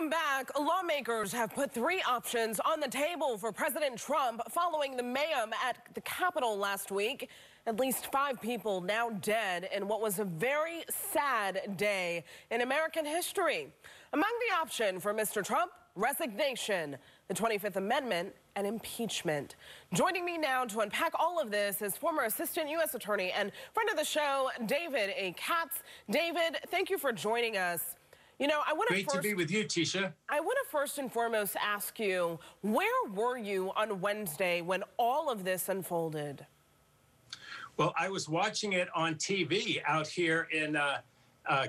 Welcome back. Lawmakers have put three options on the table for President Trump following the mayhem at the Capitol last week. At least 5 people now dead in what was a very sad day in American history. Among the option for Mr. Trump, resignation, the 25th Amendment, and impeachment. Joining me now to unpack all of this is former Assistant U.S. Attorney and friend of the show, David A. Katz. David, thank you for joining us. You know, Great to be with you, Tisha. I want to first and foremost ask you, where were you on Wednesday when all of this unfolded? Well, I was watching it on TV out here in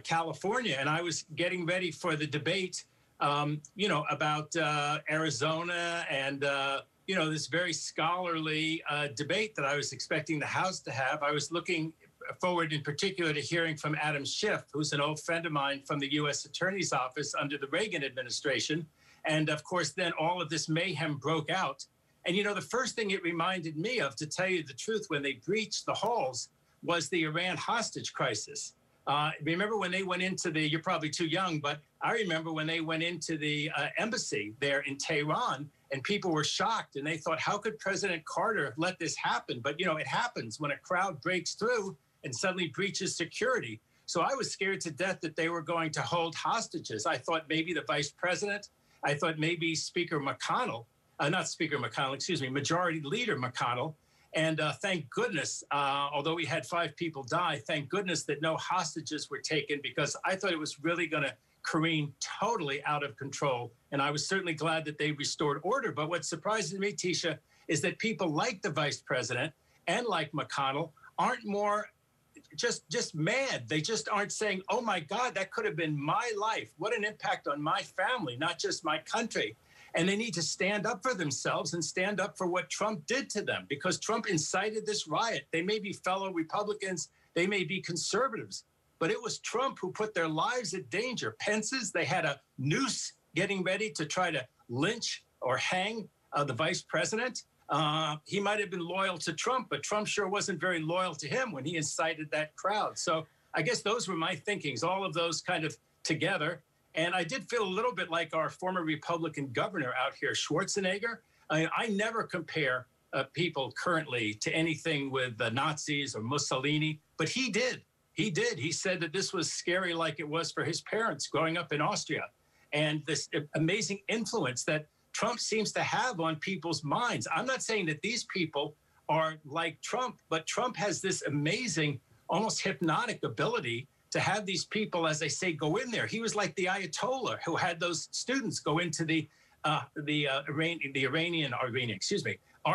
California, and I was getting ready for the debate, about Arizona and, this very scholarly debate that I was expecting the House to have. I was looking forward in particular to hearing from Adam Schiff, who's an old friend of mine from the U.S. Attorney's Office under the Reagan administration. And of course, then all of this mayhem broke out. And, the first thing it reminded me of, to tell you the truth, when they breached the halls was the Iran hostage crisis. Remember when they went into you're probably too young, but I remember when they went into the embassy there in Tehran, and people were shocked and they thought, how could President Carter have let this happen? But, it happens when a crowd breaks through and suddenly breaches security. So I was scared to death that they were going to hold hostages. I thought maybe the vice president, I thought maybe Majority Leader McConnell. And thank goodness, although we had 5 people die, thank goodness that no hostages were taken, because I thought it was really going to careen totally out of control. And I was certainly glad that they restored order. But what surprises me, Tisha, is that people like the vice president and like McConnell aren't more just mad. They just aren't saying, oh, my God, that could have been my life. What an impact on my family, not just my country. And they need to stand up for themselves and stand up for what Trump did to them, because Trump incited this riot. They may be fellow Republicans. They may be conservatives, but it was Trump who put their lives at danger. Pence's, they had a noose getting ready to try to lynch or hang the vice president. He might have been loyal to Trump, but Trump sure wasn't very loyal to him when he incited that crowd. So I guess those were my thinkings, all of those kind of together. And I did feel a little bit like our former Republican governor out here, Schwarzenegger. I never compare people currently to anything with the Nazis or Mussolini, but he did. He did. He said that this was scary like it was for his parents growing up in Austria. And this amazing influence that Trump seems to have on people's minds. I'm not saying that these people are like Trump, but Trump has this amazing, almost hypnotic ability to have these people, as I say, go in there. He was like the Ayatollah who had those students go into our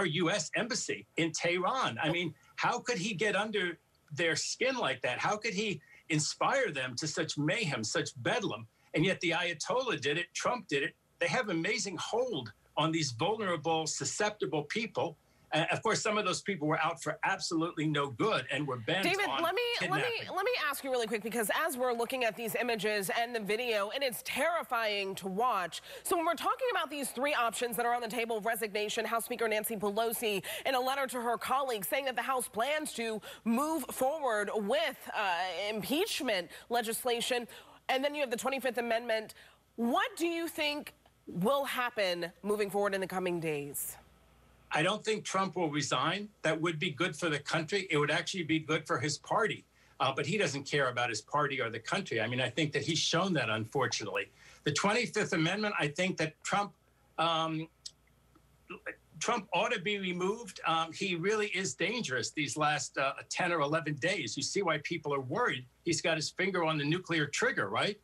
U.S. embassy in Tehran. I mean, how could he get under their skin like that? How could he inspire them to such mayhem, such bedlam? And yet the Ayatollah did it, Trump did it. They have amazing hold on these vulnerable, susceptible people. Of course, some of those people were out for absolutely no good and were bent David, on let me ask you really quick, because as we're looking at these images and the video, and it's terrifying to watch. So when we're talking about these 3 options that are on the table, resignation, House Speaker Nancy Pelosi in a letter to her colleagues saying that the House plans to move forward with impeachment legislation, and then you have the 25th Amendment. What do you think will happen moving forward in the coming days? I don't think Trump will resign. That would be good for the country. It would actually be good for his party. But he doesn't care about his party or the country. I mean, I think that he's shown that, unfortunately. The 25th Amendment, I think that Trump ought to be removed. He really is dangerous these last 10 or 11 days. You see why people are worried. He's got his finger on the nuclear trigger, right?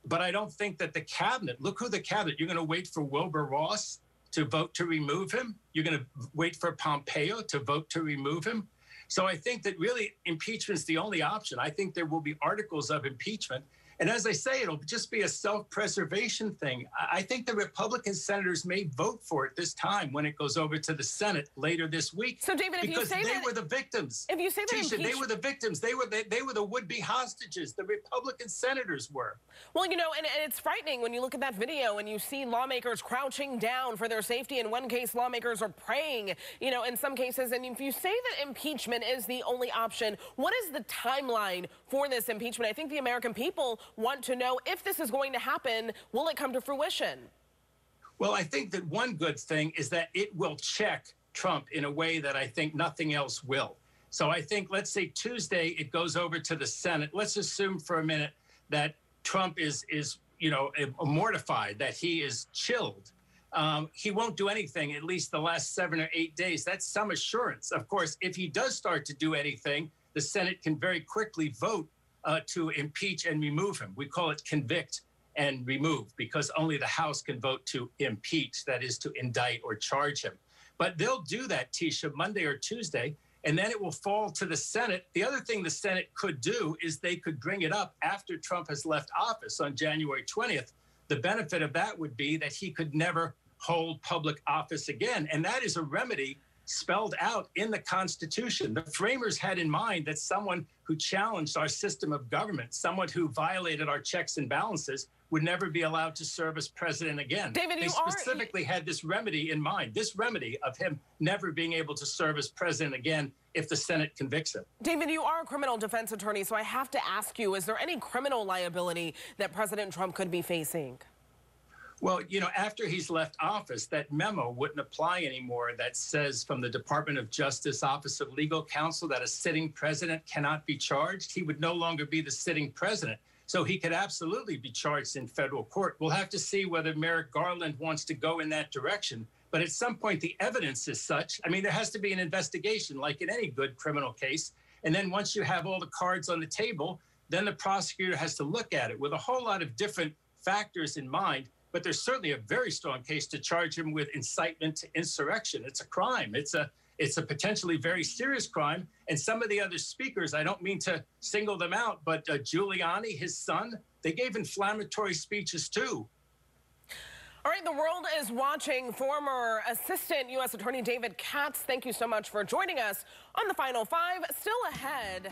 But I don't think that the cabinet, look who the cabinet, you're going to wait for Wilbur Ross to vote to remove him? You're going to wait for Pompeo to vote to remove him? So I think that really impeachment is the only option. I think there will be articles of impeachment. And as I say, it'll just be a self-preservation thing. I think the Republican senators may vote for it this time when it goes over to the Senate later this week. So, David, if you say they were the victims. If you say that, Tisha, they were the victims. They were the would-be hostages. The Republican senators were. Well, and it's frightening when you look at that video and you see lawmakers crouching down for their safety. In one case, lawmakers are praying, in some cases. And if you say that impeachment is the only option, what is the timeline for this impeachment? I think the American people want to know if this is going to happen. Will it come to fruition? Well, I think that one good thing is that it will check Trump in a way that I think nothing else will. So I think, let's say Tuesday, it goes over to the Senate. Let's assume for a minute that Trump is mortified, that he is chilled. He won't do anything, at least the last 7 or 8 days. That's some assurance. Of course, if he does start to do anything, the Senate can very quickly vote to impeach and remove him. We call it convict and remove, because only the House can vote to impeach, that is to indict or charge him. But they'll do that, Tisha, Monday or Tuesday, and then it will fall to the Senate. The other thing the Senate could do is they could bring it up after Trump has left office on January 20th. The benefit of that would be that he could never hold public office again. And that is a remedy spelled out in the Constitution. The framers had in mind that someone who challenged our system of government, someone who violated our checks and balances, would never be allowed to serve as president again. David, they specifically had this remedy in mind, this remedy of him never being able to serve as president again if the Senate convicts him. David, you are a criminal defense attorney, so I have to ask you, is there any criminal liability that President Trump could be facing? Well, you know, after he's left office, that memo wouldn't apply anymore that says from the Department of Justice Office of Legal Counsel that a sitting president cannot be charged. He would no longer be the sitting president. So he could absolutely be charged in federal court. We'll have to see whether Merrick Garland wants to go in that direction. But at some point, the evidence is such. I mean, there has to be an investigation, like in any good criminal case. And then once you have all the cards on the table, then the prosecutor has to look at it with a whole lot of different factors in mind. But there's certainly a very strong case to charge him with incitement to insurrection. It's a crime. It's a potentially very serious crime. And some of the other speakers, I don't mean to single them out, but Giuliani, his son, they gave inflammatory speeches too. All right, the world is watching. Former Assistant U.S. Attorney David Katz, thank you so much for joining us on the Final Five. Still ahead.